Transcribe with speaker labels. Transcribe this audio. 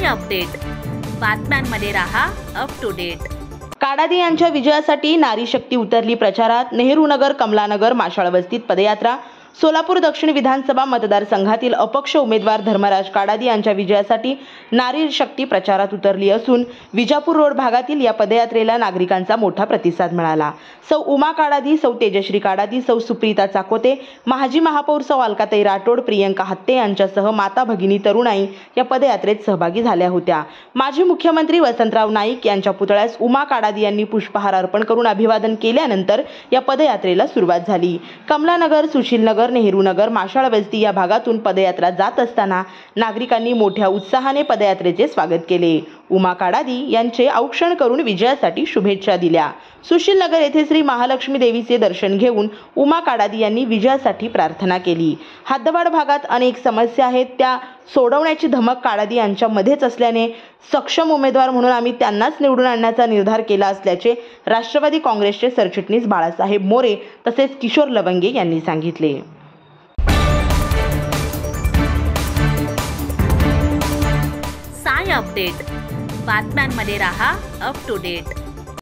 Speaker 1: Update, बातम्यांमध्ये रहा up to date.
Speaker 2: Kadadi यांच्या विजयासाठी नारी शक्ती उतरली प्रचारात। नेहरू नगर, कमलानगर, माशाळ वस्तीत पदयात्रा। सोलापूर दक्षिण विधानसभा मतदारसंघातील अपक्ष उमेदवार धर्मराज काडादी यांच्या विजयासाठी नारी शक्ती प्रचारात उतरली असून विजापूर रोड भागातील या पदयात्रेला नागरिकांचा मोठा प्रतिसाद मिळाला। सौ उमा काडादी, सौ तेजश्री काडादी, सौ सुप्रीता चाकोते, माजी महापौर सौ अलकाताई राठोड, प्रियंका हत्ते यांच्यासह माता भगिनी तरुणाई या पदयात्रेत सहभागी झाल्या होत्या। माजी मुख्यमंत्री वसंतराव नाईक यांच्या पुतळ्यास उमा काडादी यांनी पुष्पहार अर्पण करून अभिवादन केल्यानंतर या पदयात्रेला सुरुवात झाली। कमलानगर, सुशीलनगर, नेहरू नगर, माशाळ वस्ती या भागातून पदयात्रा जात असताना नागरिकांनी मोठ्या उत्साहाने पदयात्रेचे स्वागत केले। उमा काडादी यांचे औक्षण करून विजयासाठी शुभेच्छा दिल्या। सुशीलनगर येथे श्री महालक्ष्मी देवीचे दर्शन घेऊन उमा काडादी यांनी विजयासाठी प्रार्थना केली। हद्दवाड भागात अनेक समस्या आहेत, त्या सोडवण्याची धमक काडादी यांच्यामध्येच असल्याने सक्षम उमेदवार म्हणून आम्ही त्यांनाच निवडून आणण्याचा निर्धार केला असल्याचे राष्ट्रवादी काँग्रेसचे सरचिटणीस बाळासाहेब मोरे तसेच किशोर लवंगे यांनी सांगितले।
Speaker 1: साय अपडेट, बातम्यांमध्ये रहा अप टू डेट।